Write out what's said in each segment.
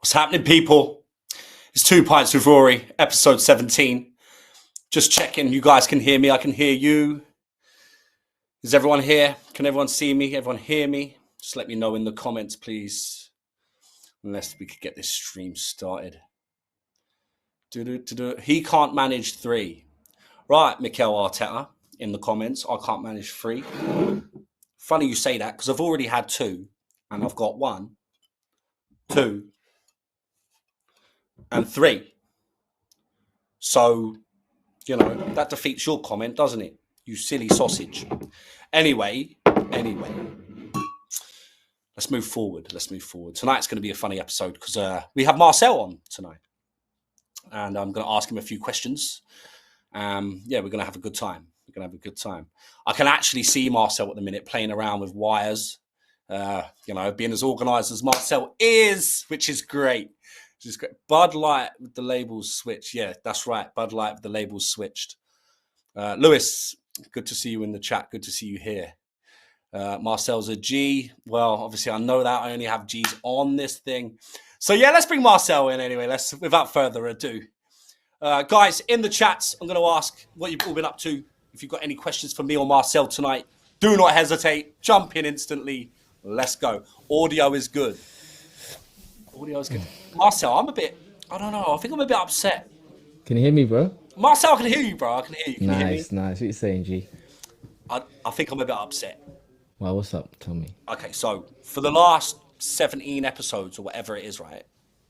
What's happening, people? It's 2 Pints with Rory, episode 17. Just checking you guys can hear me. I can hear you. Is everyone here? Can everyone see me? Everyone hear me? Just let me know in the comments, please. Unless we could get this stream started. He can't manage 3. Right, Mikel Arteta in the comments. I can't manage 3. Funny you say that because I've already had 2 and I've got 1, 2, and 3. So, you know, that defeats your comment, doesn't it? You silly sausage. Anyway, let's move forward. Tonight's going to be a funny episode because we have Marcel on tonight. And I'm going to ask him a few questions. Yeah, we're going to have a good time. I can actually see Marcel at the minute playing around with wires. You know, being as organised as Marcel is, which is great. Bud Light with the labels switched. Yeah, that's right. Bud Light with the labels switched. Lewis, good to see you in the chat. Good to see you here. Marcel's a G. Well, obviously, I know that. I only have G's on this thing. So, yeah, let's bring Marcel in anyway. Without further ado. Guys, in the chats, I'm going to ask what you've all been up to. If you've got any questions for me or Marcel tonight, do not hesitate. Jump in instantly. Let's go. Audio is good. Marcel, I don't know. I think I'm a bit upset. Can you hear me, bro? Marcel, I can hear you, bro. I can hear you. Can nice, you hear me? Nice. What you saying, G? I think I'm a bit upset. Well, what's up? Tell me. Okay, so for the last 17 episodes or whatever it is, right?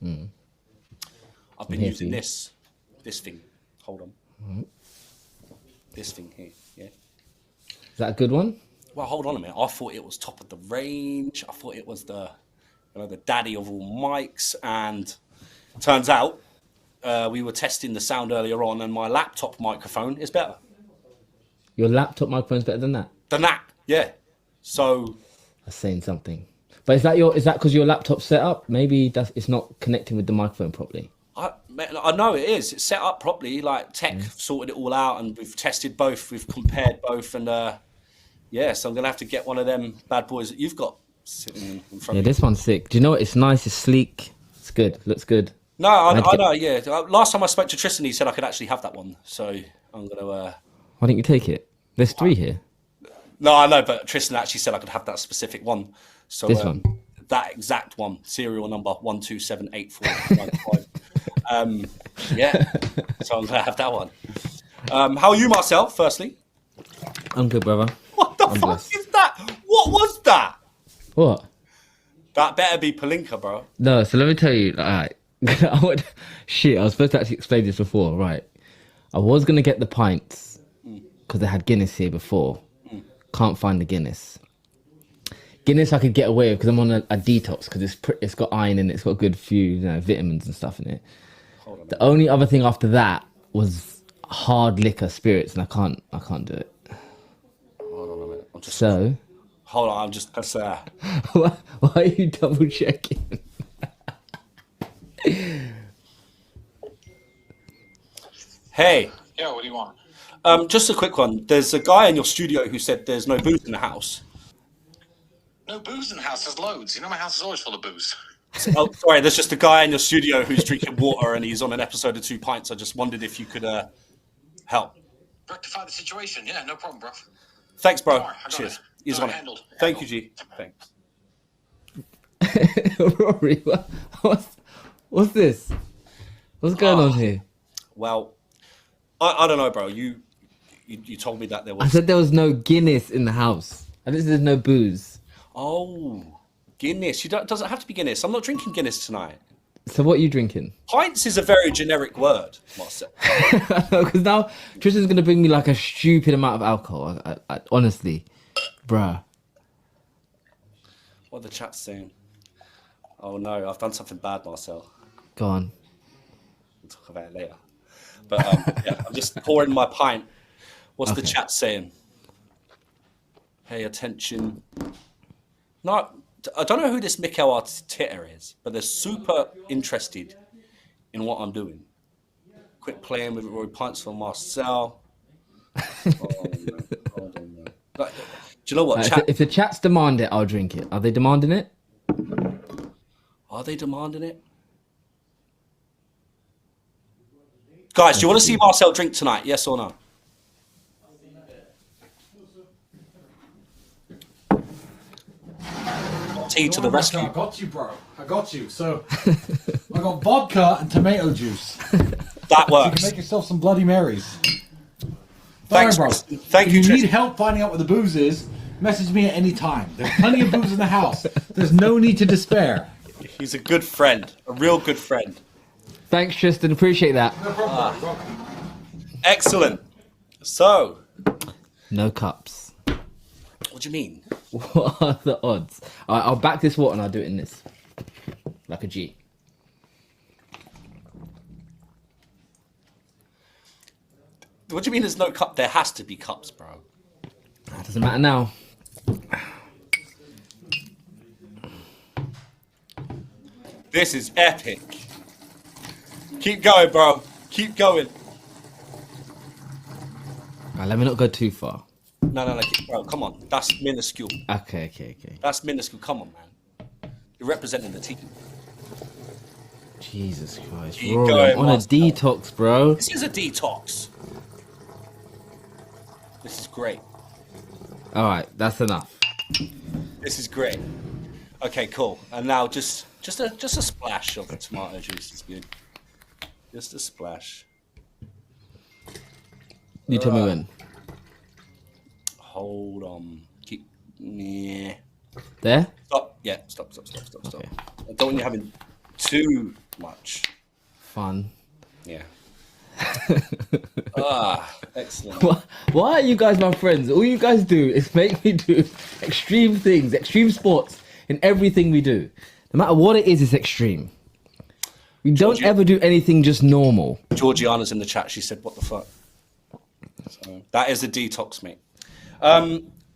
I've been using this thing. Hold on. This thing here, yeah. Is that a good one? Well, hold on a minute. I thought it was top of the range. I thought it was the daddy of all mics, and turns out we were testing the sound earlier on, and my laptop microphone is better. Your laptop microphone's better than that? Yeah. So that's saying something. But is that because your laptop's set up? Maybe it's not connecting with the microphone properly. I know it is. It's set up properly. Like tech sorted it all out, and we've tested both. We've compared both, and yeah. So I'm gonna have to get one of them bad boys that you've got sitting in front of you. This one's sick. Do you know what? It's nice. It's sleek. It's good. Looks good. No, I know. Yeah. Last time I spoke to Tristan, he said I could actually have that one. So I'm gonna. Why don't you take it? There's 3 here. No, I know, but Tristan actually said I could have that specific one. So this one. That exact one, serial number 1278495. Yeah. So I'm gonna have that one. How are you, Marcel? Firstly. I'm good, brother. What the fuck is that? What was that? What? That better be Palinka, bro. No, so let me tell you. All right. I was supposed to actually explain this before, right? I was gonna get the pints because they had Guinness here before. Can't find the Guinness. Guinness I could get away with because I'm on a detox because it's got iron in it. It's got a good few vitamins and stuff in it. The only other thing after that was hard liquor spirits, and I can't do it. Hold on a minute. Hold on. I'm just Why are you double checking? Hey. Yeah, what do you want? Just a quick one. There's a guy in your studio who said there's no booze in the house. No booze in the house. There's loads. You know my house is always full of booze. Oh, sorry. There's just a guy in your studio who's drinking water and he's on an episode of 2 Pints. I just wondered if you could help. Rectify the situation. Yeah, no problem, bro. Thanks, bro. Cheers. He's on it. Handled. Thank you, G. Thanks. Rory, what's this? What's going on here? Well, I don't know, bro. You told me that there was. I said there was no Guinness in the house. I didn't say there's no booze. Oh, Guinness. Doesn't have to be Guinness. I'm not drinking Guinness tonight. So what are you drinking? Pints is a very generic word, Marcel. Because now Tristan's going to bring me like a stupid amount of alcohol. I honestly, bruh. What are the chat's saying? Oh no, I've done something bad, Marcel. Go on. We'll talk about it later. But yeah, I'm just pouring my pint. What's the chat saying? Pay attention. No, I don't know who this Mikel Arteta is, but they're super interested in what I'm doing. Quit playing with Rory Pints for Marcel. Oh, no. Like, do you know what? If the chats demand it, I'll drink it. Are they demanding it? Are they demanding it? Guys, do you want to see Marcel drink tonight? Yes or no? Tea to the rescue. I got you, bro. I got you. So, I got vodka and tomato juice. That You works. can make yourself some Bloody Marys. Thanks, Bro. thank If you, you need Tristan. help finding out what the booze is, message me at any time. There's plenty of booze in the house. There's no need to despair. He's a good friend, a real good friend. Thanks, Tristan. Appreciate that. No problem. Excellent. So, No cups. what do you mean? What are the odds? All right, I'll back this water and I'll do it in this. Like a G. What do you mean there's no cup? There has to be cups, bro. That doesn't matter now. This is epic. Keep going, bro. Keep going. All right, let me not go too far. No, bro, come on. That's minuscule. Okay. That's minuscule. Come on, man. You're representing the team. Jesus Christ. Keep Rory, going, I'm on a Master. detox, bro. This is a detox. This is great. All right, that's enough. This is great. Okay, cool. And now just a splash of tomato juice is good. Just a splash. You tell me when. Hold on. Keep. Yeah. There? Stop. Yeah. Stop. Okay. I don't want you having too much. Fun. Yeah. Excellent. Why are you guys my friends? All you guys do is make me do extreme things, extreme sports in everything we do. No matter what it is, it's extreme. We don't ever do anything just normal. Georgiana's in the chat. She said, "What the fuck?" So that is a detox, mate.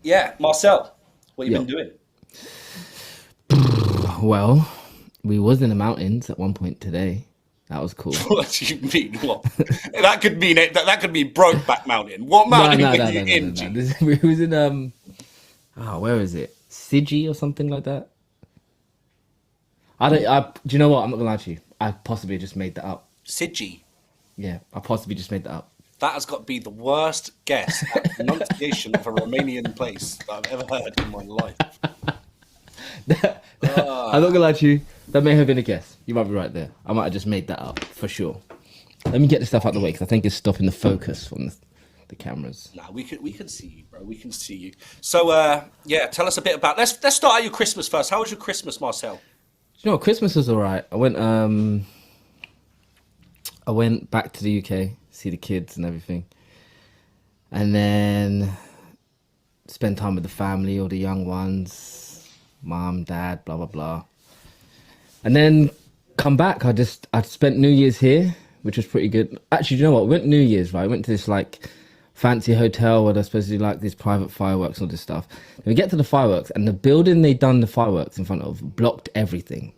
Yeah, Marcel, what you been doing? Well, we was in the mountains at one point today. That was cool. What do you mean? What? That could mean it. That could be Brokeback Mountain. What mountain were you in? We was in where is it? Sigi or something like that. Do you know what? I'm not gonna lie to you. I possibly just made that up. Sigi. Yeah, I possibly just made that up. That has got to be the worst guess at pronunciation of a Romanian place that I've ever heard in my life. I'm not gonna lie to you. That may have been a guess. You might be right there. I might have just made that up for sure. Let me get this stuff out of the way because I think it's stopping the focus from the cameras. Nah, we can see you, bro. We can see you. So, yeah, tell us a bit about. Let's start at your Christmas first. How was your Christmas, Marcel? You know what? Christmas was alright. I went back to the UK, see the kids and everything, and then spend time with the family, all the young ones, mom, dad, blah blah blah. And then come back. I spent New Year's here, which was pretty good. Actually, you know what? I went New Year's, right? I went to this like fancy hotel where they're supposed to do like these private fireworks and all this stuff. And we get to the fireworks and the building they done the fireworks in front of blocked everything.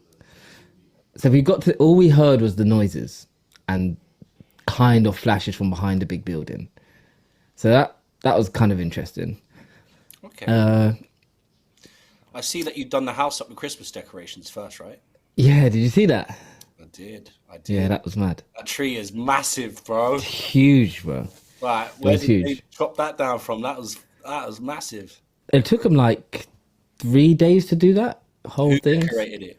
So we got to, all we heard was the noises and kind of flashes from behind a big building. So that was kind of interesting. Okay. I see that you've done the house up with Christmas decorations first, right? Yeah, did you see that? I did. Yeah, that was mad. That tree is massive, bro. Huge, bro. Right, where was did huge. they chop that down from? That was massive. It took them like 3 days to do that whole Who thing. decorated it?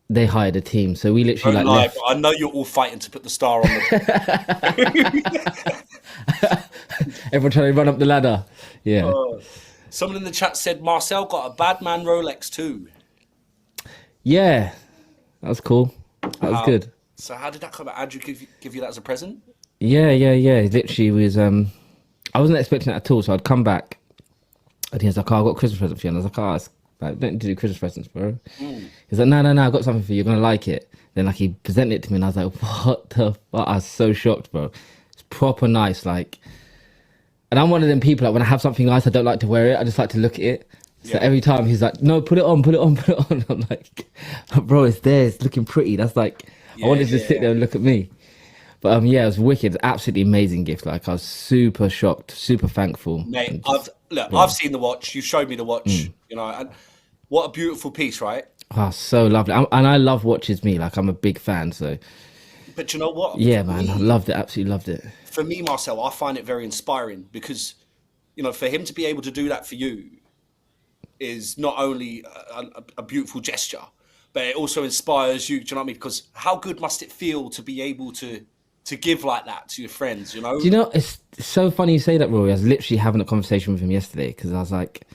They hired a team, so we literally Don't like lie, left. bro. I know you're all fighting to put the star on the. Everyone trying to run up the ladder. Yeah. Someone in the chat said Marcel got a Badman Rolex too. Yeah. That was cool. That was good. So how did that come out? Andrew give you that as a present? Yeah. Literally was I wasn't expecting it at all, so I'd come back and he was like, "Oh, I got a Christmas present for you." And I was like, "Oh, it's like, don't need to do Christmas presents, bro." He's like, No, I got something for you. You're gonna like it. Then like he presented it to me, and I was like, "What the fuck?" I was so shocked, bro. It's proper nice, like. And I'm one of them people like when I have something nice, I don't like to wear it. I just like to look at it. So every time he's like, "No, put it on." I'm like, "Bro, it's there. It's looking pretty." That's like, I wanted to sit there and look at me. But yeah, it was wicked. Absolutely amazing gift. Like I was super shocked, super thankful. Mate, I've seen the watch. You showed me the watch. You know, and what a beautiful piece, right? Oh, so lovely. And I love watches. Me, like I'm a big fan. So But you know what? Yeah, man, I loved it. Absolutely loved it. For me, Marcel, I find it very inspiring because, you know, for him to be able to do that for you is not only a beautiful gesture, but it also inspires you. Do you know what I mean? Because how good must it feel to be able to give like that to your friends, you know? Do you know, it's so funny you say that, Rory. I was literally having a conversation with him yesterday because I was like,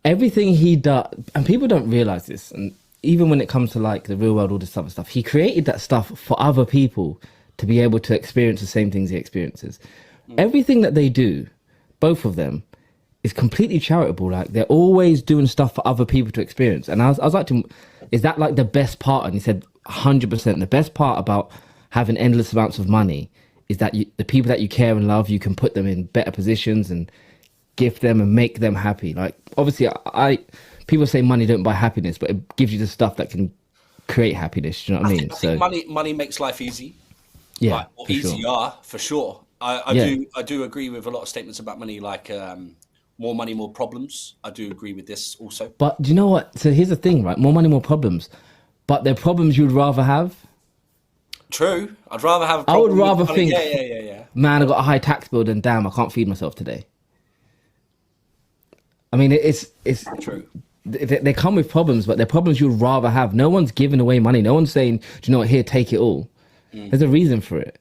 everything he does, and people don't realize this, and even when it comes to like the real world, all this other stuff, he created that stuff for other people to be able to experience the same things he experiences. Everything that they do, both of them, is completely charitable. Like, they're always doing stuff for other people to experience. And I was like to him, is that like the best part? And he said 100%. The best part about having endless amounts of money is that the people that you care and love, you can put them in better positions and gift them and make them happy. Like, obviously, people say money don't buy happiness, but it gives you the stuff that can create happiness. You know what I mean? I think money makes life easy. Yeah, like, or easier, sure. For sure. I do agree with a lot of statements about money, like more money, more problems. I do agree with this also. But do you know what? So here's the thing, right? More money, more problems. But they're problems you'd rather have. True. I'd rather have. I would rather think, yeah. Man, I got a high tax bill, than damn, I can't feed myself today. I mean, it's true. They come with problems, but they're problems you'd rather have. No one's giving away money. No one's saying, do you know what? Here, take it all. There's a reason for it.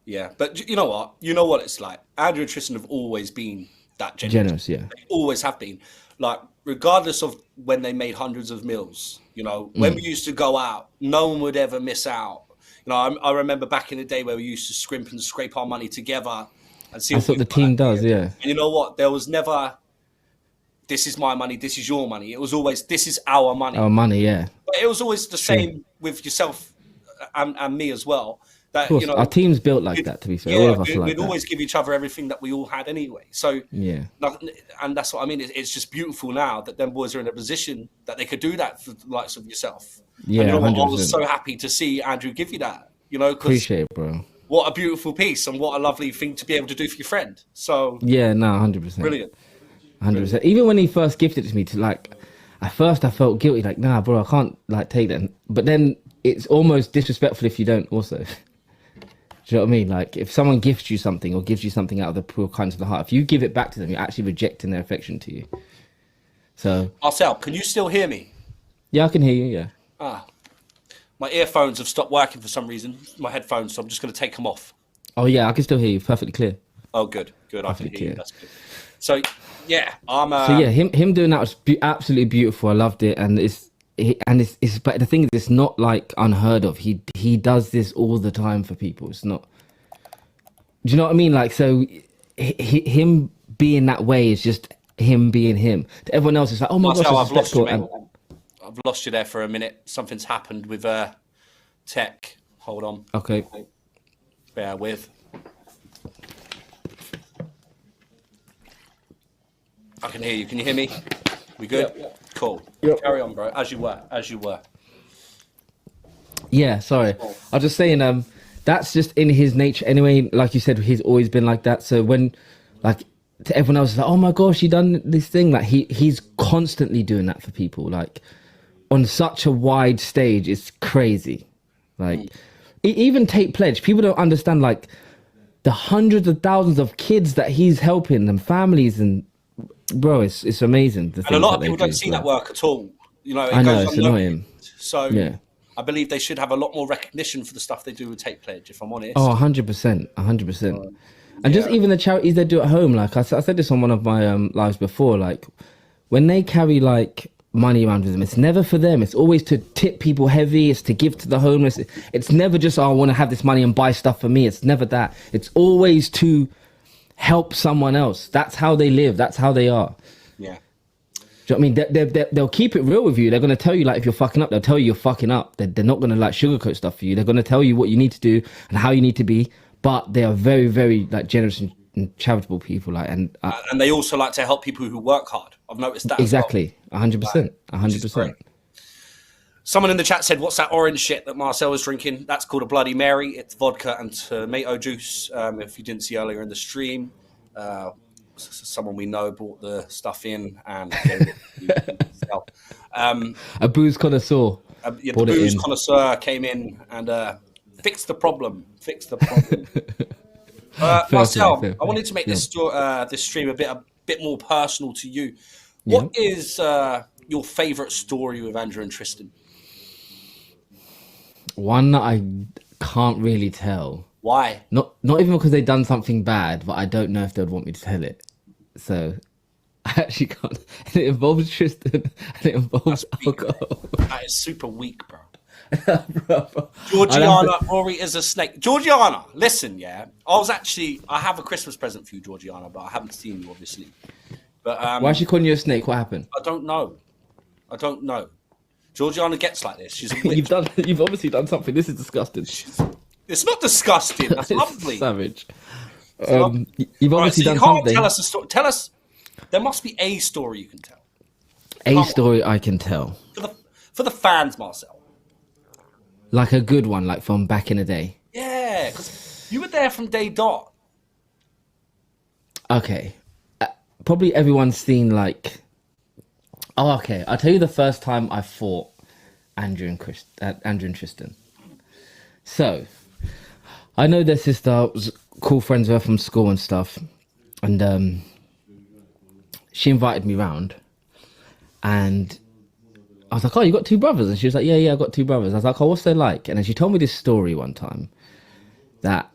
Yeah, but you know what? You know what it's like. Andrew and Tristan have always been that generous. Yeah. They always have been. Like, regardless of when they made hundreds of meals, you know, when we used to go out, no one would ever miss out. You know, I remember back in the day where we used to scrimp and scrape our money together and see. That's what the team does, yeah. And you know what? There was never, this is my money, this is your money. It was always, this is our money. Our money, yeah. But it was always the same with yourself and me as well. That, of course, you know, our team's built like that, to be fair. All of us are like we'd that. always give each other everything that we all had anyway. So, yeah. And that's what I mean. It's just beautiful now that them boys are in a position that they could do that for the likes of yourself. Yeah, and, you know, 100%. I was so happy to see Andrew give you that, you know, Appreciate it, bro. What a beautiful piece and what a lovely thing to be able to do for your friend. So, yeah, no, 100%. Brilliant. 100%. Even when he first gifted it to me, at first I felt guilty, like, nah, bro, I can't like take that. But then it's almost disrespectful if you don't also. Do you know what I mean? Like, if someone gifts you something or gives you something out of the pure kindness of the heart, if you give it back to them, you're actually rejecting their affection to you. So, Marcel, can you still hear me? Yeah, I can hear you, yeah. My earphones have stopped working for some reason, my headphones, so I'm just going to take them off. Oh, yeah, I can still hear you perfectly clear. Oh, good. I can hear you. Clear. That's good. So, yeah, him doing that was absolutely beautiful. I loved it. And but the thing is, it's not like unheard of. He does this all the time for people. It's not. Do you know what I mean? Like, so him being that way is just him being him. To everyone else, it's like, oh my gosh, I've lost you, mate. I've lost you there for a minute. Something's happened with tech. Hold on. Okay. Bear with. I can hear you. Can you hear me? We good? Yep. Cool. Yep. Carry on, bro. As you were. Yeah, sorry. I was just saying, that's just in his nature anyway. Like you said, he's always been like that. So when, like, to everyone else, it's like, oh my gosh, he done this thing. Like, he's constantly doing that for people. Like, on such a wide stage, it's crazy. Like, even Take Pledge, people don't understand, like, the hundreds of thousands of kids that he's helping and families and, bro, it's amazing. And a lot of people don't see that work at all. You know, I know, it's annoying. So yeah. I believe they should have a lot more recognition for the stuff they do with Take Pledge, if I'm honest. Oh, 100%. 100%. And just even the charities they do at home. Like, I said this on one of my lives before. Like, when they carry, like, money around with them, it's never for them. It's always to tip people heavy. It's to give to the homeless. It's never just, oh, I want to have this money and buy stuff for me. It's never that. It's always to help someone else. That's how they live. That's how they are. Yeah. Do you know what I mean? They'll keep it real with you. They're going to tell you, like, if you're fucking up, they'll tell you you're fucking up. They're not going to, like, sugarcoat stuff for you. They're going to tell you what you need to do and how you need to be. But they are very, very, like, generous and charitable people. Like, and they also like to help people who work hard. I've noticed that. Exactly. 100%. 100%. Someone in the chat said, what's that orange shit that Marcel was drinking? That's called a Bloody Mary. It's vodka and tomato juice. If you didn't see earlier in the stream, someone we know brought the stuff in and a booze connoisseur. The booze connoisseur came in and Fix the problem. Fix the problem. Fair Marcel, play, fair I wanted play. to make Yeah. this stream a bit more personal to you. Yeah. What is your favourite story with Andrew and Tristan? One that I can't really tell. Why? Not even because they've done something bad, but I don't know if they'd want me to tell it. So I actually can't. And it involves Tristan and it involves alcohol. That is super weak, bro. Bro. Georgiana, Rory is a snake. Georgiana, listen, yeah. I have a Christmas present for you, Georgiana, but I haven't seen you, obviously. But Why is she calling you a snake? What happened? I don't know. Georgiana gets like this. She's a witch. You've obviously done something. This is disgusting. It's not disgusting. That's It's lovely. savage. Lovely. You've Right, obviously so you done can't something. tell us a story. Tell us. There must be a story you can tell A story I can tell. for the fans, Marcel. Like a good one, like from back in the day. Yeah, because you were there from day dot. Okay. Probably everyone's seen like... Oh, okay. I'll tell you the first time I fought Andrew and Tristan. So, I know their sister. I was cool friends with her from school and stuff. And she invited me round. And I was like, oh, you got two brothers? And she was like, yeah, I got two brothers. I was like, oh, what's they like? And then she told me this story one time that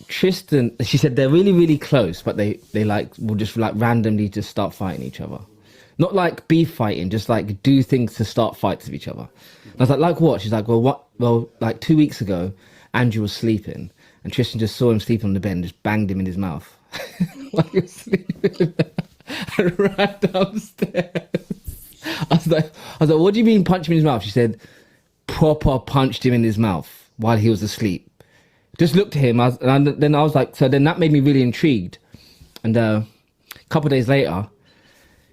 Tristan, she said they're really, really close, but they like will just like randomly just start fighting each other. Not like beef fighting, just like do things to start fights with each other. And I was like what? She's like, well, what? Well, like 2 weeks ago, Andrew was sleeping and Tristan just saw him sleeping on the bed and just banged him in his mouth while he was sleeping and ran downstairs. I was like, what do you mean punch him in his mouth? She said, proper punched him in his mouth while he was asleep. Just looked at him, and then I was like, so then that made me really intrigued. And a couple of days later,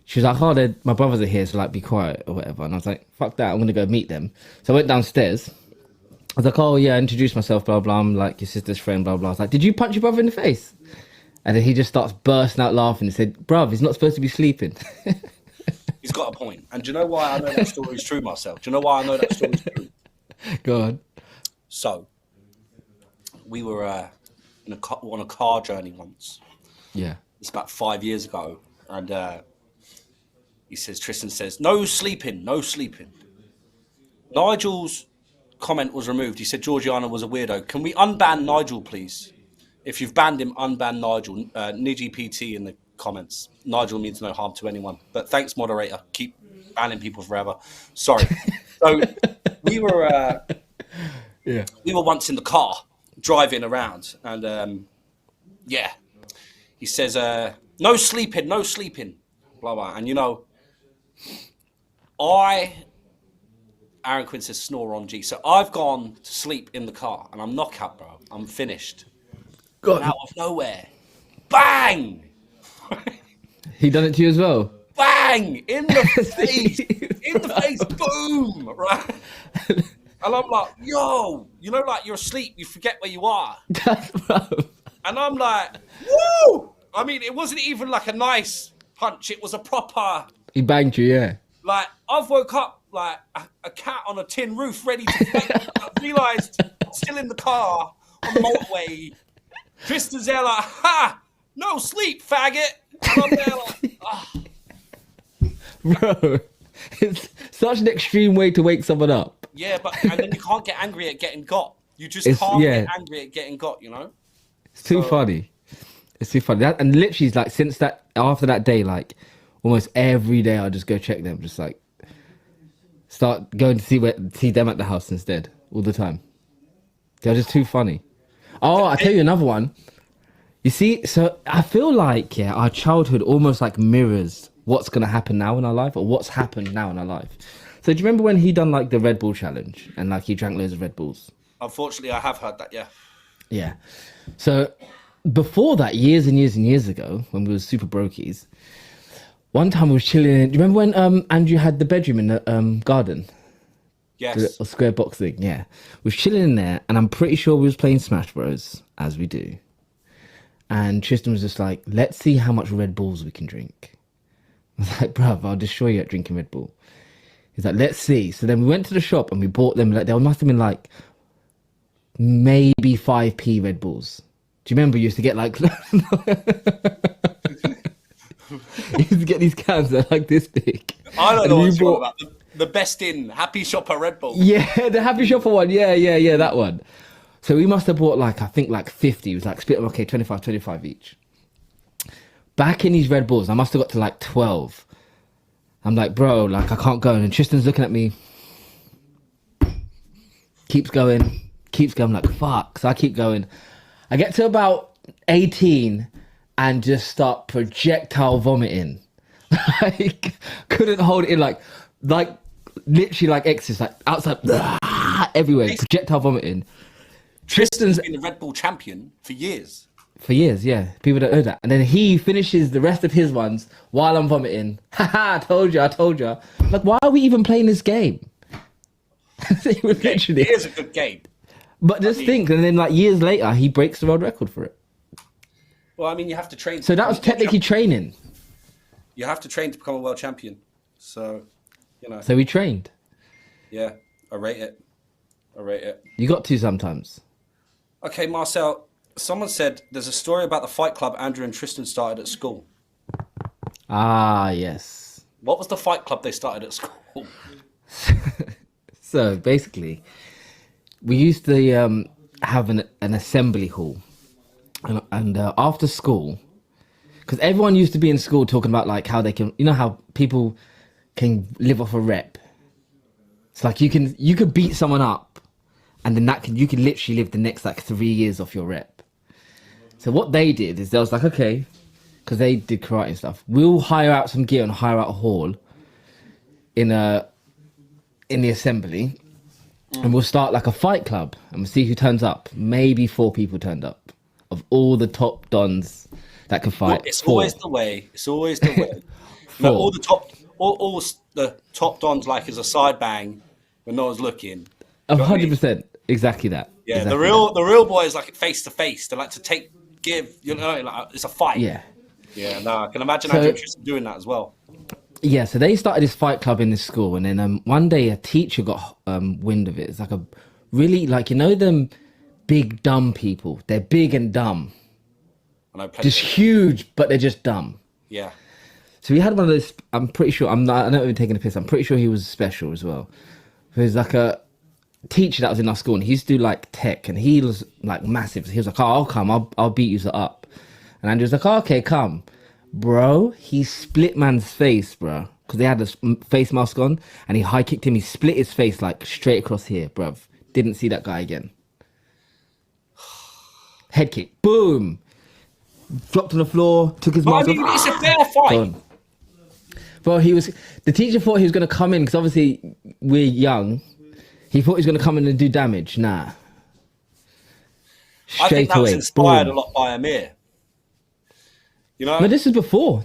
she was like, oh, my brothers are here, so like be quiet or whatever. And I was like, fuck that, I'm gonna go meet them. So I went downstairs. I was like, oh yeah, introduce myself, blah blah. I'm like your sister's friend, blah blah. I was like, did you punch your brother in the face? And then he just starts bursting out laughing and said, bruv, he's not supposed to be sleeping. He's got a point. And do you know why I know that story is true, Marcel? Do you know why I know that story is true? Go on. So, we were on a car journey once. Yeah. It's about 5 years ago. And Tristan says, no sleeping. Nigel's comment was removed. He said Georgiana was a weirdo. Can we unban Nigel, please? If you've banned him, unban Nigel. Niji PT in the comments. Nigel means no harm to anyone. But thanks, moderator. Keep banning people forever. Sorry. So we were once in the car driving around, and he says, no sleeping, blah blah. And Aaron Quinn says snore on G. So I've gone to sleep in the car, and I'm knockout, bro. I'm finished. God. Out of nowhere, bang! He done it to you as well? Bang! In the face, boom! Right? And I'm like, yo, like you're asleep, you forget where you are. And I'm like, woo! I mean, it wasn't even like a nice punch, it was a proper... He banged you, yeah. Like, I've woke up like a cat on a tin roof ready to fight. I realised I'm still in the car on the motorway. Tristan's there like, ha! No sleep, faggot! And I'm there like, ah. Bro, it's such an extreme way to wake someone up. Yeah, and then you can't get angry at getting got. You just can't get angry at getting got, It's too funny. It's too funny. And literally, like, after that day, like, almost every day I'll just go check them. Just, like, start going to see them at the house instead, all the time. They're just too funny. Oh, I'll tell you another one. You see, so I feel like, our childhood almost, like, mirrors what's going to happen now in our life, or what's happened now in our life. So do you remember when he done, like, the Red Bull challenge, and, like, he drank loads of Red Bulls? Unfortunately, I have heard that, yeah. Yeah. So before that, years and years and years ago, when we were super brokies, one time we was chilling. Do you remember when Andrew had the bedroom in the garden? Yes. The little square box thing, yeah. We was chilling in there, and I'm pretty sure we was playing Smash Bros, as we do. And Tristan was just like, let's see how much Red Bulls we can drink. I was like, bruv, I'll destroy you at drinking Red Bull. He's like, let's see. So then we went to the shop and we bought them, like, there must have been like maybe 5p Red Bulls. Do you remember you used to get like you used to get these cans that are like this big? I don't And know we what you're bought- about. The best in Happy Shopper Red Bull. Yeah, the Happy Shopper one. Yeah, that one. So we must have bought like, I think like 50. It was like split them, okay, 25 each. Back in these Red Bulls, I must have got to like 12. I'm like, bro, like I can't go. And Tristan's looking at me. Keeps going. I'm like, fuck. So I keep going. I get to about 18 and just start projectile vomiting. Like, couldn't hold it in, like literally like exes, like outside, everywhere, projectile vomiting. Tristan's been the Red Bull champion for years. For years, yeah. People don't know that. And then he finishes the rest of his ones while I'm vomiting. Haha, I told you. Like, why are we even playing this game? Literally. It is a good game. But just think, and then like years later, he breaks the world record for it. Well, I mean, you have to train. So that was technically training. You have to train to become a world champion. So, you know. So we trained. Yeah, I rate it. You got to sometimes. Okay, Marcel, someone said there's a story about the fight club Andrew and Tristan started at school. Ah, yes. What was the fight club they started at school? So basically, we used to have an assembly hall, and after school, because everyone used to be in school talking about like how they can, you know, how people can live off a rep. It's like you could beat someone up, and then you can literally live the next like 3 years off your rep. So what they did is they was like, okay, because they did karate and stuff, we'll hire out some gear and hire out a hall in the assembly, and we'll start like a fight club, and we'll see who turns up. Maybe 4 people turned up of all the top dons that can fight. It's 4. always the way. No, all the top dons like as a side bang when no one's looking. 100%, exactly that. Yeah, exactly the real boys like it face to face. They like to give. You know, like it's a fight. Yeah. Yeah, no, I can imagine So- Andrew and Tristan doing that as well. Yeah, so they started this fight club in this school, and then one day a teacher got wind of it. It's like a really, like, you know them big dumb people. They're big and dumb. I know, Just huge, but they're just dumb. yeah. So we had one of those. I'm pretty sure. I'm not even taking a piss. I'm pretty sure he was special as well. He was like a teacher that was in our school, and he used to do like tech, and he was like massive. He was like, "Oh, I'll come. I'll beat you up." And Andrew was like, "Oh, okay, come, bro." He split man's face, bro, because they had a face mask on, and he high kicked him. He split his face like straight across here, bruv. Didn't see that guy again. Head kick, boom. Dropped on the floor, took his But I mask mean, off. it's a fair fight. Gone. Well, the teacher thought he was going to come in because obviously we're young. He thought he was going to come in and do damage. Nah. I think that was away, inspired boom. a lot by Amir. You know, But this is before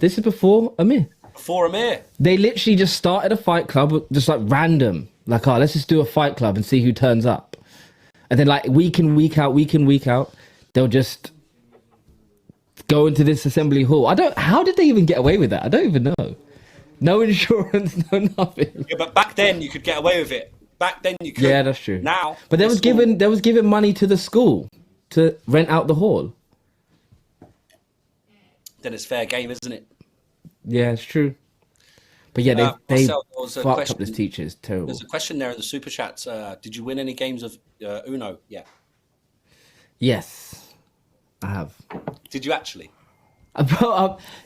Amir. before Amir. They literally just started a fight club, just like random. Like, oh, let's just do a fight club and see who turns up. And then like week in, week out, they'll just go into this assembly hall. How did they even get away with that? I don't even know. No insurance, no nothing. Yeah, but back then you could get away with it. Back then you could. Yeah, that's true. Now, but there was given money to the school to rent out the hall. Then it's fair game, isn't it? Yeah, it's true. But yeah, they Marcel, there was a fucked question. up this teacher. It's terrible. There's a question there in the super chats. Did you win any games of Uno? Yeah. Yes, I have. Did you actually? Do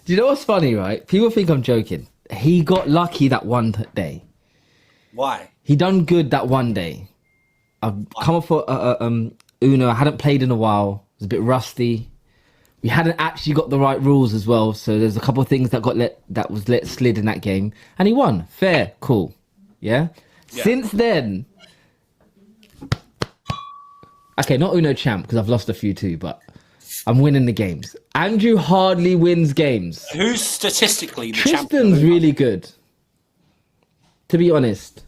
you know what's funny, right? People think I'm joking. He got lucky that one day. Why? He done good that one day. I've come up for Uno. I hadn't played in a while. It was a bit rusty. We hadn't actually got the right rules as well. So there's a couple of things that was let slid in that game, and he won. Fair, cool. Yeah. Since then, okay, not Uno champ because I've lost a few too, but I'm winning the games. Andrew hardly wins games. Who's statistically the champion? Tristan's really good. To be honest,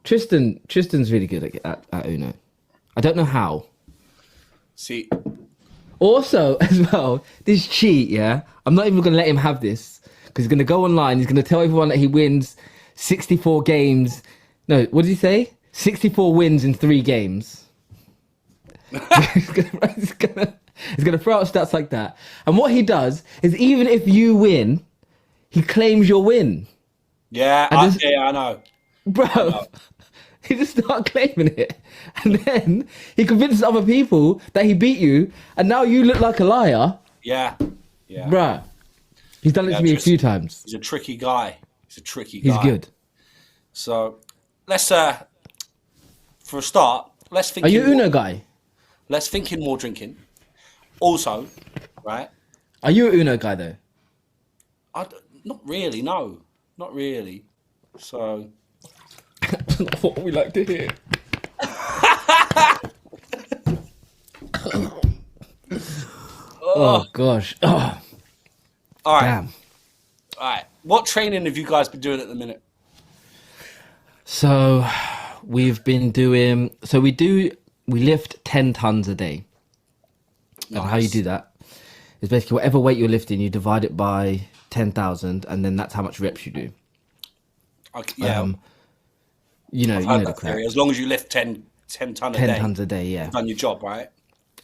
Tristan's really good at Uno. I don't know how. See, Also, as well, this cheat, yeah? I'm not even going to let him have this because he's going to go online. He's going to tell everyone that he wins 64 games. No, what did he say? 64 wins in 3 games. He's gonna throw out stats like that. And what he does is, even if you win, he claims your win. Yeah, I know. Bro, he just start claiming it. And then he convinces other people that he beat you, and now you look like a liar. Yeah. Bruh. He's done it to me a few times. He's a tricky guy. He's good. So let's for a start, let's think. Are you Uno guy? Let's think in more drinking. Also, right? Are you a Uno guy though? Not really, no. Not really. So what we like to hear. Oh gosh. Oh. All right. Damn. All right. What training have you guys been doing at the minute? So we've been doing. So we lift 10 tons a day. Nice. And how you do that is basically whatever weight you're lifting, you divide it by 10,000, and then that's how much reps you do. Okay, yeah. You know the crap. As long as you lift 10 ton a day. 10 tons a day, yeah. You've done your job, right?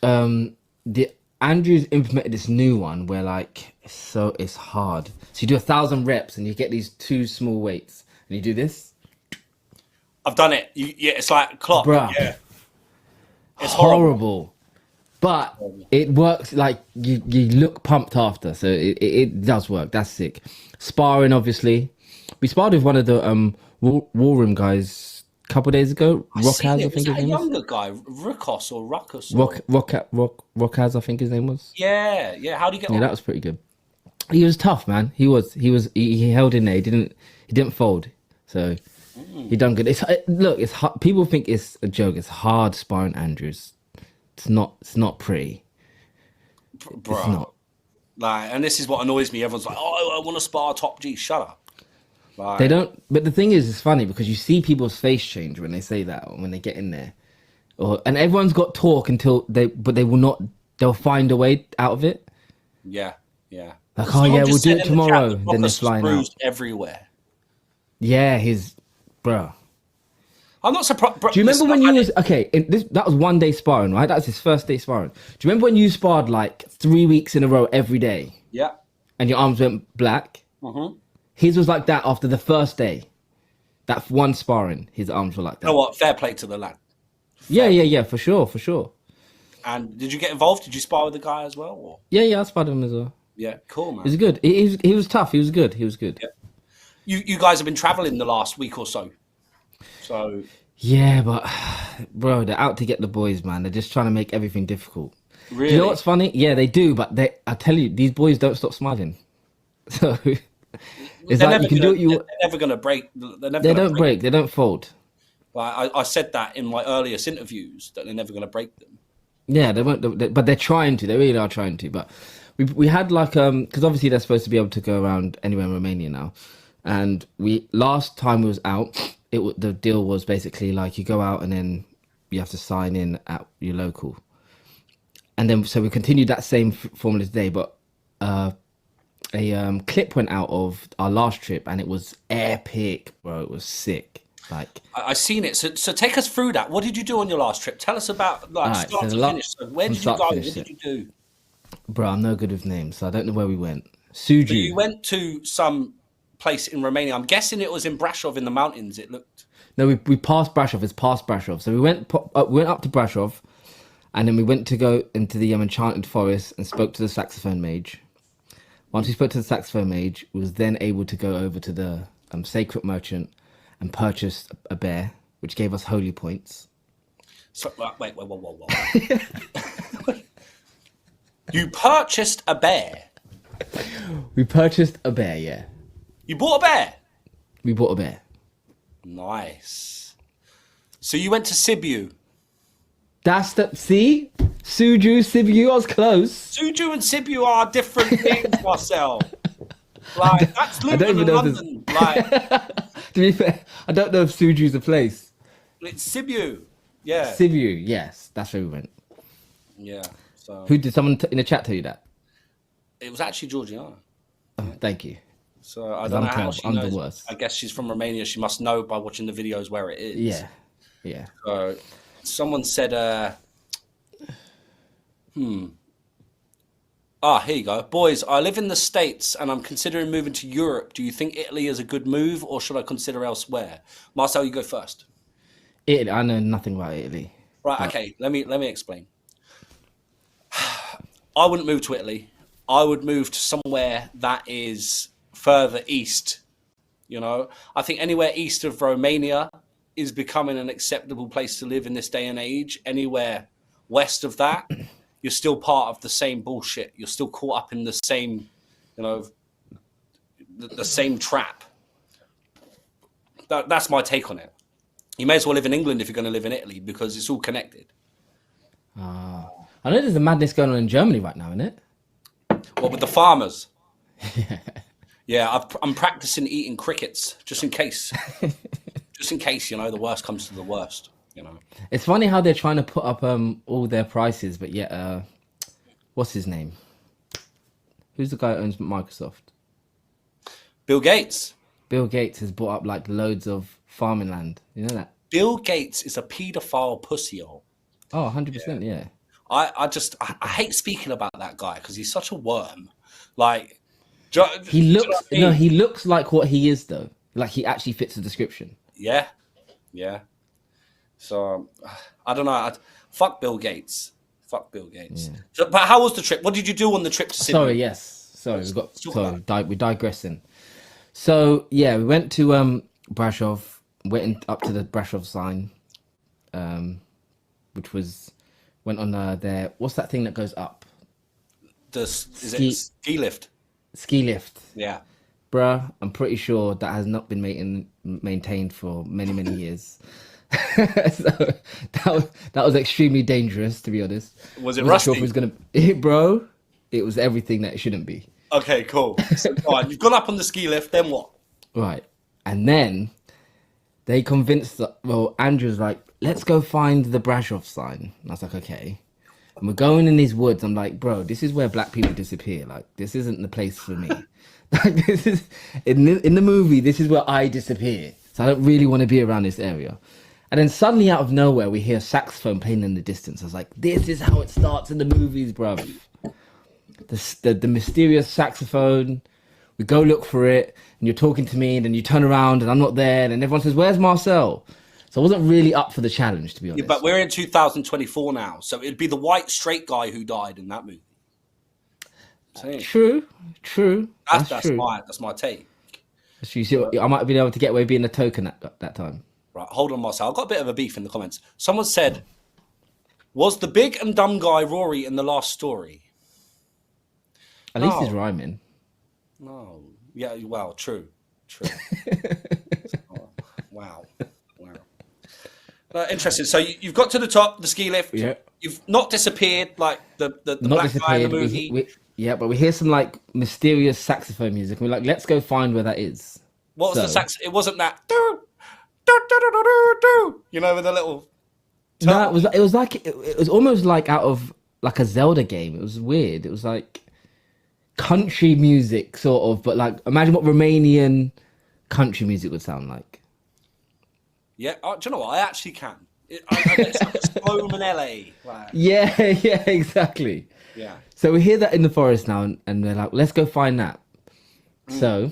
The Andrew's implemented this new one where it's hard. So you do 1,000 reps and you get these 2 small weights and you do this. I've done it. It's like a clock. Bruh. Yeah. It's horrible. But it works. Like you look pumped after, so it does work. That's sick. Sparring, obviously. We sparred with one of the war room guys a couple of days ago. Rockaz, I think his name was. A younger guy, Ruckus or Ruckus. Rockaz, I think his name was. Yeah. How do you get on? Yeah, that was pretty good. He was tough, man. He held in there. He didn't fold. So he done good. It's hard. People think it's a joke. It's hard sparring Andrews. It's not pretty. Bro. It's not. Like, and this is what annoys me. Everyone's like, "Oh, I want to spar top G." Shut up. Like, They don't. But the thing is, it's funny because you see people's face change when they say that, or when they get in there, and everyone's got talk but they will not. They'll find a way out of it. Yeah. Like, oh yeah, we'll do it tomorrow. Then they're flying out. Bruised everywhere. Yeah, bro. I'm not surprised. Do you remember when you was okay? That was 1 day sparring, right? That was his first day sparring. Do you remember when you sparred like 3 weeks in a row every day? Yeah. And your arms went black. His was like that after the first day. That one sparring, his arms were like that. You know what? Fair play to the lad. Yeah, for sure. And did you get involved? Did you spar with the guy as well? Or? Yeah, I sparred him as well. Yeah, cool, man. He was good. He was tough. He was good. Yeah. You guys have been traveling the last week or so. So yeah, but bro, they're out to get the boys, man. They're just trying to make everything difficult. Really? You know what's funny? Yeah, they do, but I tell you, these boys don't stop smiling. So it's like you can do what you. They're never gonna break. They don't break. They don't fold. Like I said that in my earliest interviews that they're never gonna break them. Yeah, they won't. But they're trying to. They really are trying to. But we had like because obviously they're supposed to be able to go around anywhere in Romania now, and last time we was out. The deal was basically like you go out and then you have to sign in at your local, and then so we continued that same formula today. But a clip went out of our last trip and it was epic, bro. It was sick. Like I seen it. So take us through that. What did you do on your last trip? Tell us about start to finish. So where did you go? What did you do? Bro, I'm no good with names, so I don't know where we went. Suju. So you went to some place in Romania. I'm guessing it was in Brasov in the mountains. It looked. No, we passed Brasov. It's past Brasov. So we went up to Brasov, and then we went to go into the enchanted forest and spoke to the saxophone mage. Once we spoke to the saxophone mage, we was then able to go over to the sacred merchant and purchase a bear, which gave us holy points. So wait. You purchased a bear. We purchased a bear, yeah. You bought a bear? We bought a bear. Nice. So you went to Sibiu. That's see? Suju, Sibiu, I was close. Suju and Sibiu are different things, Marcel. Like, that's Luton and London. Like, to be fair, I don't know if Suju's a place. It's Sibiu. Yeah. Sibiu, yes. That's where we went. Yeah. So. Who did someone in the chat tell you that? It was actually Georgiana. Oh, thank you. So I don't know how she knows. The worst. I guess she's from Romania. She must know by watching the videos where it is. Yeah. Yeah. Someone said, here you go. Boys, I live in the States and I'm considering moving to Europe. Do you think Italy is a good move or should I consider elsewhere? Marcel, you go first. Italy. I know nothing about Italy. Right, okay. Let me explain. I wouldn't move to Italy. I would move to somewhere that is further east. You know, I think anywhere east of Romania is becoming an acceptable place to live in this day and age. Anywhere west of that, you're still part of the same bullshit. You're still caught up in the same, you know, the same trap. That's my take on it. You may as well live in England if you're going to live in Italy because it's all connected. I know there's a madness going on in Germany right now, isn't it? Well, with the farmers. Yeah, I'm practicing eating crickets just in case. Just in case, you know, the worst comes to the worst, you know. It's funny how they're trying to put up all their prices, but yet, what's his name? Who's the guy who owns Microsoft? Bill Gates. Bill Gates has bought up like loads of farming land. You know that? Bill Gates is a paedophile pussyhole. Oh, 100%, yeah. I hate speaking about that guy because he's such a worm. Like, he looks like what he is though. Like he actually fits the description. Yeah. So I don't know. Fuck Bill Gates. Yeah. So, but how was the trip? What did you do on the trip to Sydney? We're digressing. So yeah, we went to Brasov. Went up to the Brasov sign, which went on there. What's that thing that goes up? Ski lift? Ski lift. Yeah. Bruh, I'm pretty sure that has not been maintained for many, many years. So that was extremely dangerous, to be honest. Was it rusty? Bro, it was everything that it shouldn't be. Okay, cool. So, all right, you've gone up on the ski lift, then what? Right. And then they convinced, Andrew's like, let's go find the Brasov sign. And I was like, okay. And we're going in these woods. I'm like, bro, this is where black people disappear. Like, this isn't the place for me. Like, this is in the movie. This is where I disappear. So I don't really want to be around this area. And then suddenly, out of nowhere, we hear a saxophone playing in the distance. I was like, this is how it starts in the movies, bro. The mysterious saxophone. We go look for it, and you're talking to me, and then you turn around, and I'm not there, and everyone says, "Where's Marcel?" So I wasn't really up for the challenge, to be honest. Yeah, but we're in 2024 now, so it'd be the white straight guy who died in that movie. True. That's my take. You see, I might have been able to get away being a token at that time. Right, hold on, Marcel. I've got a bit of a beef in the comments. Someone said, "Was the big and dumb guy Rory in the last story?" At least he's rhyming. No. Yeah, well, true. Wow. Interesting. So you've got to the top, the ski lift. Yeah. You've not disappeared like the black guy in the movie. But we hear some like mysterious saxophone music. And we're like, let's go find where that is. What was the sax? It wasn't that. You know, with a little. No, it was almost like out of like a Zelda game. It was weird. It was like country music, sort of, but like imagine what Romanian country music would sound like. Yeah, do you know what? I actually can. It's like home in LA. Like. Yeah, exactly. Yeah. So we hear that in the forest now, and they're like, let's go find that. So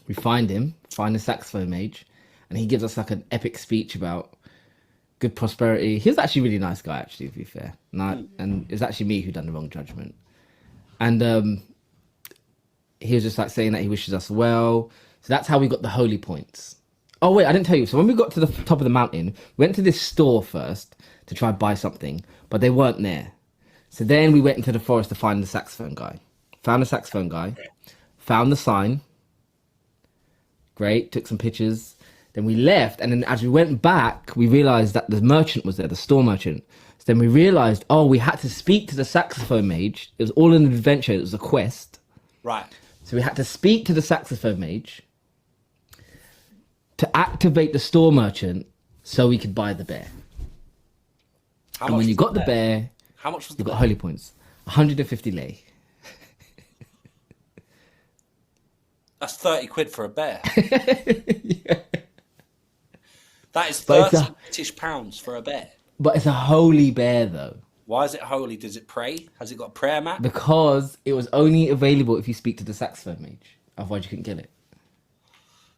we find the saxophone mage, and he gives us like an epic speech about good prosperity. He was actually a really nice guy, actually, to be fair. And it's actually me who done the wrong judgment. And he was just like saying that he wishes us well. So that's how we got the holy points. Oh, wait, I didn't tell you. So when we got to the top of the mountain, we went to this store first to try and buy something, but they weren't there. So then we went into the forest to find the saxophone guy. Found the saxophone guy. Found the sign. Great. Took some pictures. Then we left. And then as we went back, we realized that the merchant was there, the store merchant. So then we realized, we had to speak to the saxophone mage. It was all an adventure. It was a quest. Right. So we had to speak to the saxophone mage to activate the store merchant so we could buy the bear. And when you got the bear, how much was you got holy points? 150 lei. That's 30 quid for a bear. Yeah. That is But 30 British pounds for a bear. but it's a holy bear though, Why is it holy? Does it pray? Has it got a prayer mat? because it was only available if you speak to the saxophone mage. Otherwise, you couldn't get it.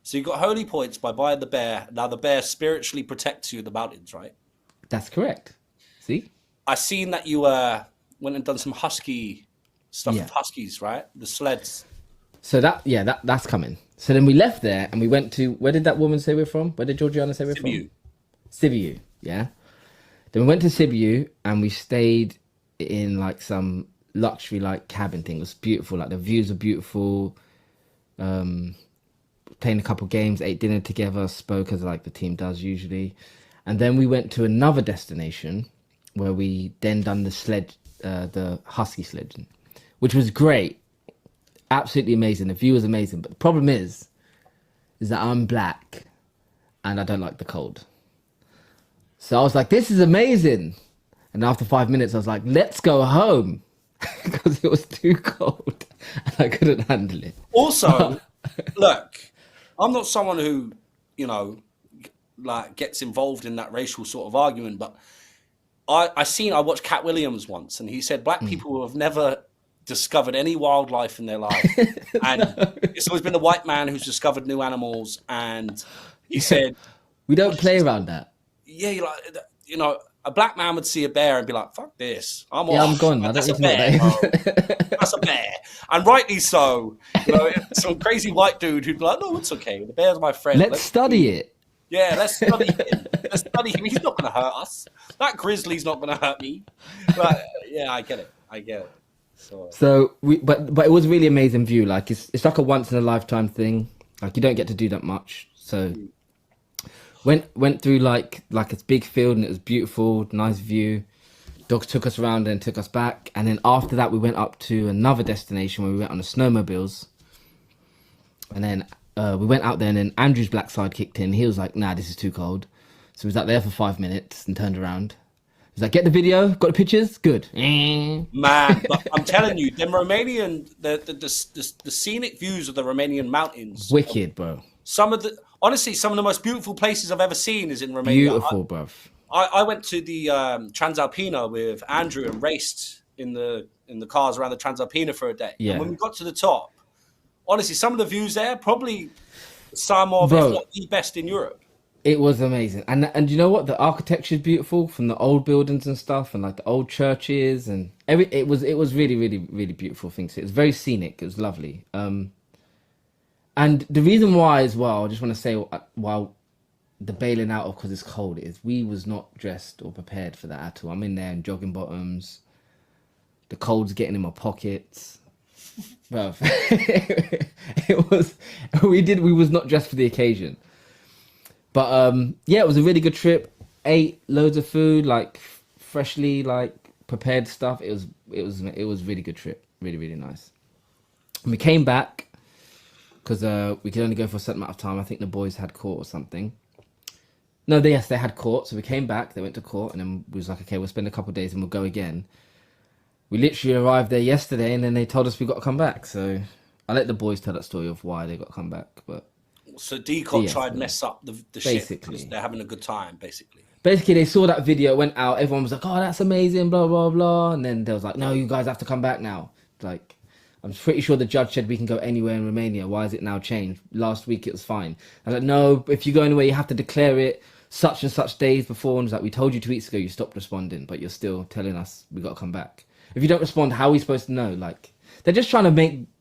So you got holy points by buying the bear. Now the bear spiritually protects you in the mountains, right? That's correct. See? I seen that you went and done some husky stuff Yeah. with huskies, right? The sleds. So that's coming. So then we left there and we went to, where did that woman say we're from? Where did Georgiana say we're Sibiu. from? Sibiu, yeah. Then we went to Sibiu and we stayed in like some luxury like cabin thing. It was beautiful. Like the views are beautiful. Playing a couple games, ate dinner together, spoke as like the team does usually. And then we went to another destination where we then done the husky sledging, which was great. Absolutely amazing. The view was amazing. But the problem is that I'm black and I don't like the cold. So I was like, this is amazing. And after 5 minutes, I was like, let's go home. Because it was too cold and I couldn't handle it. Also, look, I'm not someone who, you know, like gets involved in that racial sort of argument, but I watched Cat Williams once and he said black people have never discovered any wildlife in their life. And it's always been the white man who's discovered new animals. And he said, We don't play around that. yeah, you're like, you know, a black man would see a bear and be like, fuck this. I'm Yeah, off. I'm gone. I That's don't a even know what bear, that bro. That's a bear. And rightly so. You know, some crazy white dude who'd be like, no, it's okay. The bear's my friend. Let's study it. Yeah, let's study him. Let's study him. He's not going to hurt us. That grizzly's not going to hurt me. But yeah, I get it. So but it was a really amazing view. Like it's like a once in a lifetime thing. Like you don't get to do that much. So went through like a big field and it was beautiful, nice view. Dogs took us around and took us back. And then after that, we went up to another destination where we went on the snowmobiles. And then we went out there and then Andrew's black side kicked in. He was like, nah, this is too cold. So he was out there for 5 minutes and turned around. He was like, get the video, got the pictures? Good. Man, but I'm telling you, the Romanian, the scenic views of the Romanian mountains. Wicked, bro. Honestly, some of the most beautiful places I've ever seen is in Romania. Beautiful, bro. I went to the Transalpina with Andrew and raced in the cars around the Transalpina for a day. Yeah. And when we got to the top, honestly, some of the views there, probably some of, Bro, if not the best in Europe. It was amazing. And you know what? The architecture is beautiful from the old buildings and stuff and like the old churches and it was really, really, really beautiful thing. So it was very scenic. It was lovely. And the reason why as well, I just want to say while the bailing out of because it's cold is we was not dressed or prepared for that at all. I'm in there in jogging bottoms. The cold's getting in my pockets. Bro, we was not dressed for the occasion. But yeah, it was a really good trip. Ate loads of food, like freshly like prepared stuff. It was a really good trip. Really, really nice. And we came back because we could only go for a certain amount of time. I think the boys had court or something. No, they had court. So we came back, they went to court, and then we was like, okay, we'll spend a couple of days and we'll go again. We literally arrived there yesterday and then they told us we got to come back. So I let the boys tell that story of why they got to come back. But So Decon Yeah, tried to mess up the shit basically. because they're having a good time, basically. basically they saw that video, went out, everyone was like, oh, that's amazing, blah, blah, blah. And then they was like, no, you guys have to come back now. Like, I'm pretty sure the judge said we can go anywhere in Romania. Why is it now changed? Last week it was fine. I was like, no, if you go anywhere, you have to declare it such and such days before. And it was like, we told you 2 weeks ago, you stopped responding, but you're still telling us we got to come back. If you don't respond, how are we supposed to know? Like, they're just trying to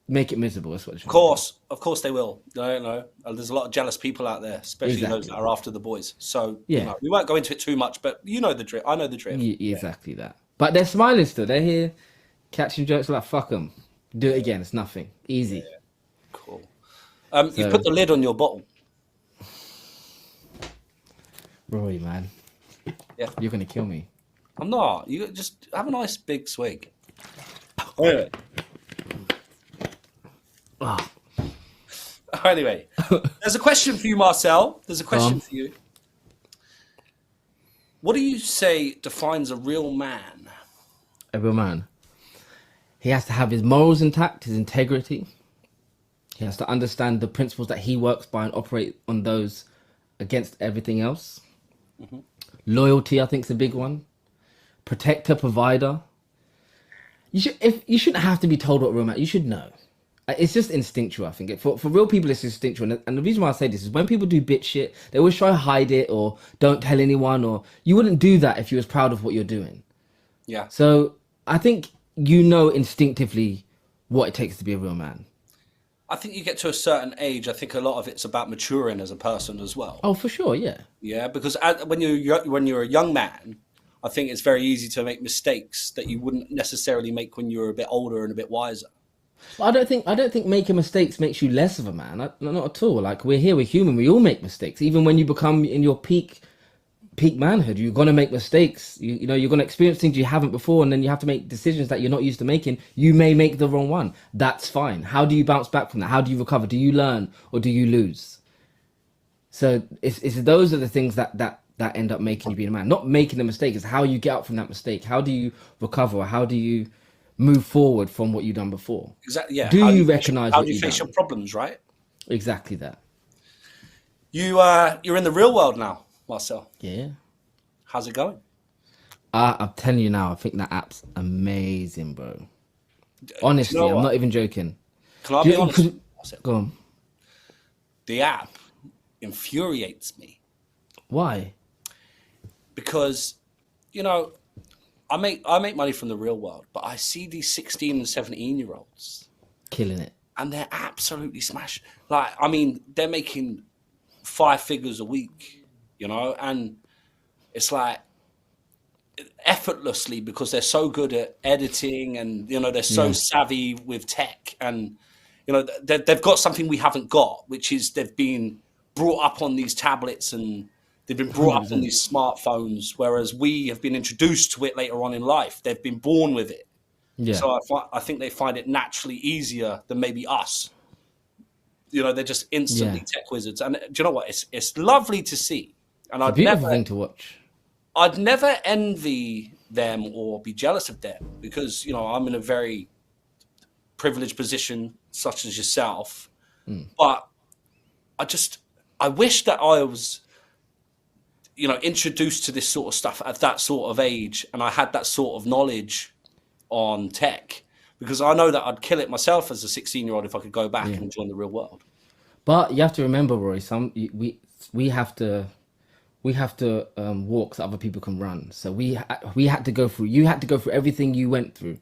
make it miserable. That's what they're trying to do. Of course they will. I don't know. There's a lot of jealous people out there, especially those that are after the boys. So Yeah. you know, we won't go into it too much, but you know the drift. I know the drift. Exactly that. But they're smiling still. They're here catching jokes like, fuck them. Do it again. It's nothing. Easy. Cool. You've put the lid on your bottle. Rory, man. Yeah. You're going to kill me. I'm not. You just have a nice big swig. Anyway. Oh, Anyway, there's a question for you, Marcel. There's a question for you. What do you say defines a real man? a real man. He has to have his morals intact, his integrity. He has to understand the principles that he works by and operate on those against everything else. Loyalty, I think, is a big one. Protector, provider. You shouldn't have to be told what real man. You should know. It's just instinctual, I think. For real people, it's instinctual. And the reason why I say this is when people do bitch shit, they always try to hide it or don't tell anyone, or you wouldn't do that if you was proud of what you're doing. Yeah. So I think you know instinctively what it takes to be a real man. I think you get to a certain age. I think a lot of it's about maturing as a person as well. Oh, for sure, yeah. Yeah, because when you're a young man, I think it's very easy to make mistakes that you wouldn't necessarily make when you're a bit older and a bit wiser. I don't think making mistakes makes you less of a man. Not at all. Like, we're here, we're human. We all make mistakes. Even when you become in your peak manhood, you're gonna make mistakes. You know, you're gonna experience things you haven't before, and then you have to make decisions that you're not used to making. You may make the wrong one. That's fine. How do you bounce back from that? How do you recover? Do you learn or do you lose? So it's those are the things that end up making you be a man. Not making a mistake. It's how you get out from that mistake. How do you recover? How do you move forward from what you've done before? Exactly. Yeah. Do you recognize? How do you face your problems? Right. Exactly that. You're in the real world now, Marcel. Yeah. How's it going? I'm telling you now, I think that app's amazing, bro. Honestly, You know I'm what? not even joking. Can I be honest? Marcel? Go on. The app infuriates me Why? because, you know, I make money from the real world, but I see these 16 and 17-year-olds Killing it. and they're absolutely smashed. Like, I mean, they're making 5 figures a week, you know, and it's like effortlessly because they're so good at editing and, you know, they're so savvy with tech and, you know, they've got something we haven't got, which is they've been brought up on these tablets and they've been brought up on these smartphones, whereas we have been introduced to it later on in life. They've been born with it. Yeah. So I think they find it naturally easier than maybe us. You know, they're just instantly tech wizards. And do you know what? It's lovely to see. And It's a beautiful thing to watch. I'd never envy them or be jealous of them because, you know, I'm in a very privileged position such as yourself. But I wish that I was, you know, introduced to this sort of stuff at that sort of age and I had that sort of knowledge on tech because I know that I'd kill it myself as a 16-year-old if I could go back and join the real world. But you have to remember, Roy, we have to walk so other people can run. So we had to go through. You had to go through everything you went through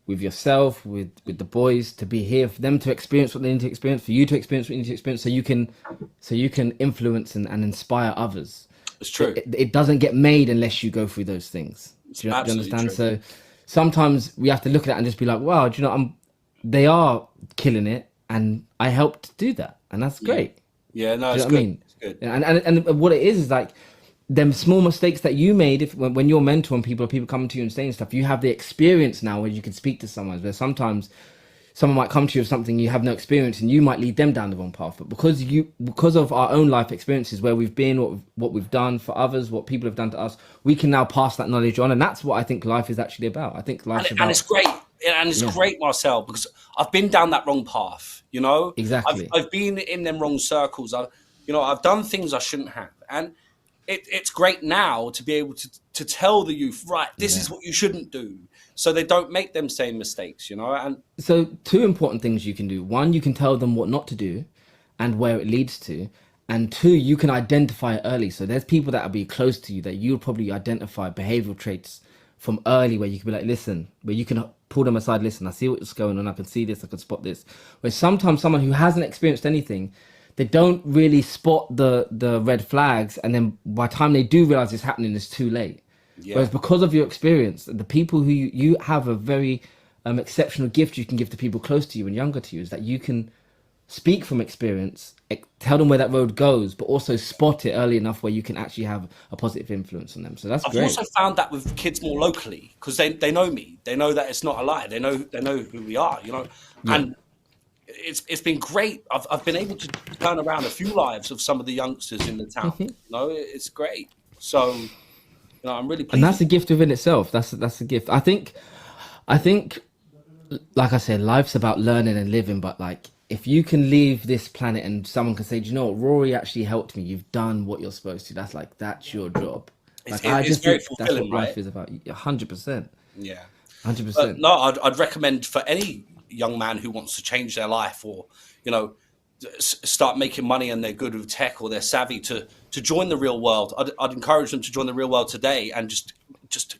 with yourself, with the boys, to be here for them to experience what they need to experience, for you to experience what you need to experience, so you can influence and inspire others. It's true. It doesn't get made unless you go through those things. Do you understand? True. So sometimes we have to look at it and just be like, wow, do you know, they are killing it, and I helped do that, and that's great. Yeah, no, Do it's you know good. what I mean? It's good. And what it is like them small mistakes that you made when you're mentoring people come to you and saying stuff, you have the experience now where you can speak to someone. Where sometimes someone might come to you with something you have no experience and you might lead them down the wrong path. But because of our own life experiences, where we've been, what we've done for others, what people have done to us, we can now pass that knowledge on. And that's what I think life is actually about. I think life's about... And it's great. And it's great, Marcel, because I've been down that wrong path, you know? Exactly. I've been in them wrong circles. I've done things I shouldn't have. And it's great now to be able to tell the youth, right, this is what you shouldn't do, so they don't make them same mistakes, you know? And so 2 important things you can do. 1, you can tell them what not to do and where it leads to. And 2, you can identify it early. So there's people that will be close to you that you'll probably identify behavioral traits from early, where you can be like, listen, where you can pull them aside, listen, I see what's going on, I can see this, I can spot this. Where sometimes someone who hasn't experienced anything, they don't really spot the red flags, and then by the time they do realize it's happening, it's too late. Whereas because of your experience, the people who you have a very exceptional gift you can give to people close to you and younger to you, is that you can speak from experience, tell them where that road goes, but also spot it early enough where you can actually have a positive influence on them. So that's great. I've also found that with kids more locally, because they know me, they know that it's not a lie, they know who we are, you know, and it's been great. I've been able to turn around a few lives of some of the youngsters in the town. You know, it's great. So, you know, I'm really pleased. And that's a gift within itself. That's a gift. I think, like I said, life's about learning and living, but like if you can leave this planet and someone can say, do you know what, Rory actually helped me. You've done what you're supposed to. That's your job. It's, Like I it's just very think that's what fulfilling, life right? is about. 100%. Yeah. 100%. No, I'd recommend for any young man who wants to change their life, or start making money and they're good with tech or they're savvy, to join the real world. I'd encourage them to join the real world today and just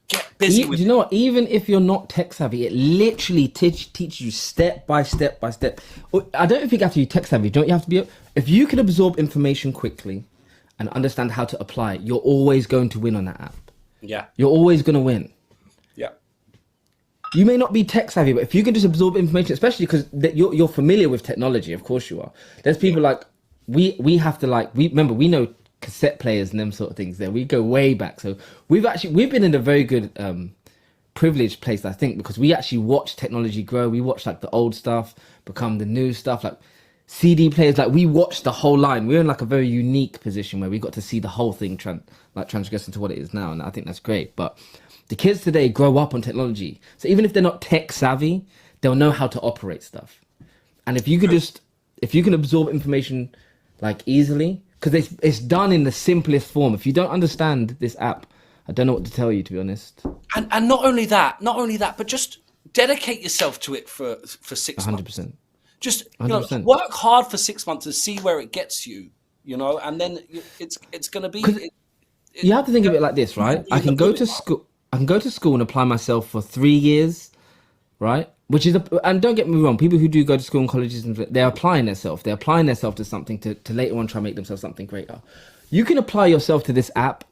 get busy with Do you it. know what? Even if you're not tech savvy, it literally teaches you step by step by step. I don't think you have to be tech savvy. Don't you have to be? If you can absorb information quickly and understand how to apply it, you're always going to win on that app. Yeah. You're always going to win. Yeah. You may not be tech savvy, but if you can just absorb information, especially because you're familiar with technology, of course you are. There's people like we have to we know cassette players and them sort of things. There we go way back. So we've been in a very good privileged place, I think, because we actually watch technology grow. We watch like the old stuff become the new stuff, like CD players. Like we watched the whole line. We're in like a very unique position where we got to see the whole thing transgress into what it is now, and I think that's great. But the kids today grow up on technology, so even if they're not tech savvy, they'll know how to operate stuff. And if you can absorb information like easily, because it's done in the simplest form. If you don't understand this app, I don't know what to tell you, to be honest. And not only that, but just dedicate yourself to it for 6 months. 100%. Just 100%. work hard for 6 months and see where it gets you. And then it's going to be. You have to think of it like this, right? I can go to school. I can go to school and apply myself for 3 years, right? And don't get me wrong, people who do go to school and colleges, they're applying themselves. They're applying themselves to something to later on try and make themselves something greater. You can apply yourself to this app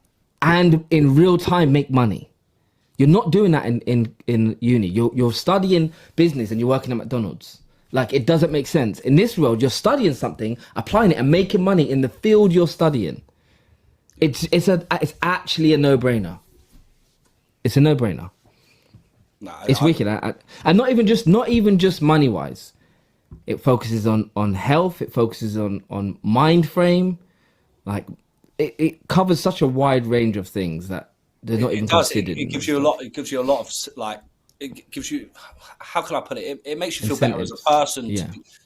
and in real time make money. You're not doing that in uni. You're studying business and you're working at McDonald's. Like, it doesn't make sense. In this world, you're studying something, applying it and making money in the field you're studying. It's actually a no-brainer. It's a no-brainer. It's wicked, and not even just money wise. It focuses on health. It focuses on mind frame. Like it covers such a wide range of things that they're not even considered. It gives you a lot. It gives you a lot of like. It gives you. How can I put it? It makes you feel better as a person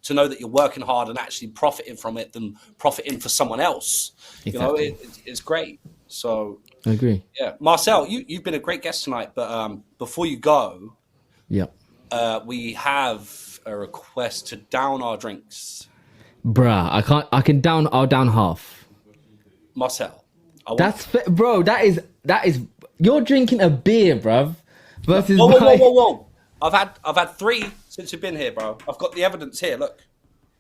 to know that you're working hard and actually profiting from it than profiting for someone else. Exactly. It's great. So I agree. Yeah, Marcel, you've been a great guest tonight. But before you go, we have a request to down our drinks. Bruh, I can't. I'll down half. Marcel, bro. That is. You're drinking a beer, bruv. Versus whoa. I've had 3 since you've been here, bro. I've got the evidence here. Look.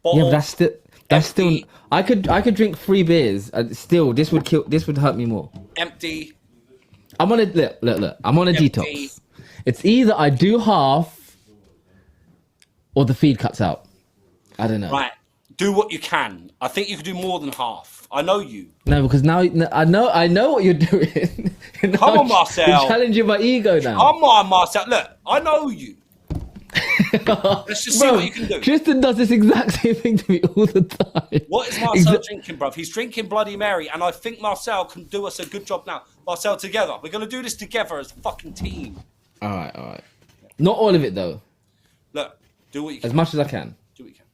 Bottle, yeah, but that's still. I could drink 3 beers. Still, this would hurt me more. Empty. I'm on a look. I'm on a detox. It's either I do half, or the feed cuts out. I don't know. Right. Do what you can. I think you could do more than half. I know you. No, because now I know what you're doing. Come on, Marcel. You're challenging my ego now. Come on, Marcel. Look, I know you. Let's just see what you can do. Tristan does this exact same thing to me all the time. What is Marcel drinking, bruv? He's drinking Bloody Mary, and I think Marcel can do us a good job now. Marcel, together. We're going to do this together as a fucking team. All right. Not all of it, though. Look, do what you can. As much as I can. Do what you can.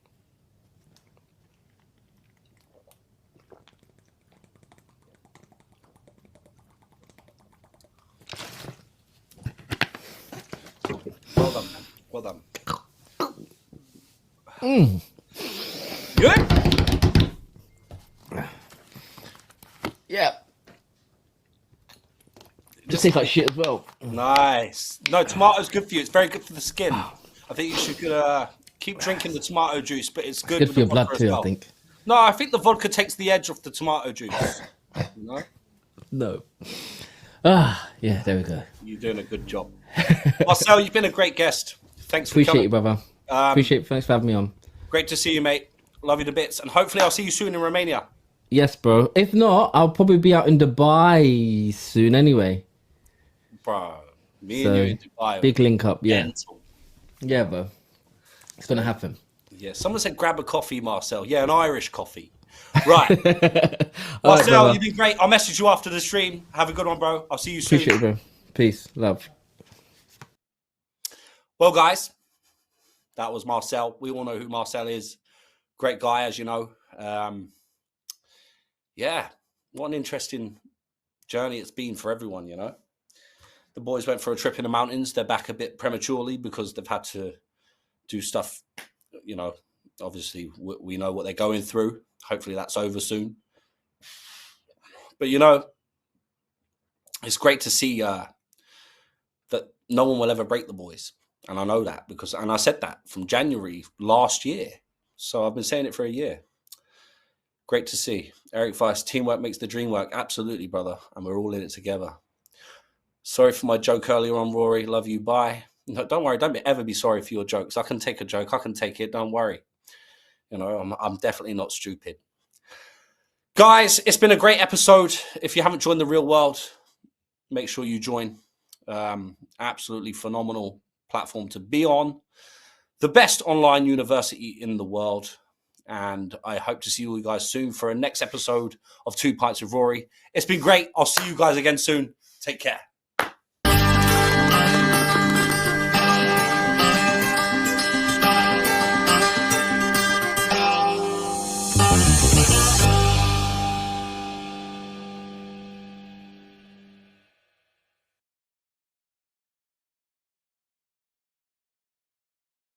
Well done, man. Well done. Good? Yeah. Just take like shit as well. Nice. No, tomato's good for you. It's very good for the skin. I think you should keep drinking the tomato juice, but it's good, It's good for your blood too, well. I think. No, I think the vodka takes the edge off the tomato juice. You know? No. Yeah, there we go. You're doing a good job. Marcel, you've been a great guest. Thanks for Appreciate coming. you, brother. Thanks for having me on. Great to see you, mate. Love you to bits. And hopefully I'll see you soon in Romania. Yes, bro. If not, I'll probably be out in Dubai soon anyway. Bro, me and you in Dubai. Big link up, yeah. Mental. Yeah, bro. It's going to happen. Yeah, someone said grab a coffee, Marcel. Yeah, an Irish coffee. Right. Marcel, you've been great. I'll message you after the stream. Have a good one, bro. I'll see you soon. Appreciate it, bro. Peace. Love. Well, guys, that was Marcel. We all know who Marcel is. Great guy, as you know. Yeah, what an interesting journey it's been for everyone, you know. The boys went for a trip in the mountains. They're back a bit prematurely because they've had to do stuff, you know. Obviously, we know what they're going through. Hopefully that's over soon. But, you know, it's great to see that no one will ever break the boys. And I know that and I said that from January last year. So I've been saying it for a year. Great to see. Eric Weiss, teamwork makes the dream work. Absolutely, brother. And we're all in it together. Sorry for my joke earlier on, Rory. Love you. Bye. No, don't worry. Don't ever be sorry for your jokes. I can take a joke. I can take it. Don't worry. You know, I'm definitely not stupid. Guys, it's been a great episode. If you haven't joined the real world, make sure you join. Absolutely phenomenal platform to be on. The best online university in the world. And I hope to see you guys soon for a next episode of 2 Pints with Rory. It's been great. I'll see you guys again soon. Take care.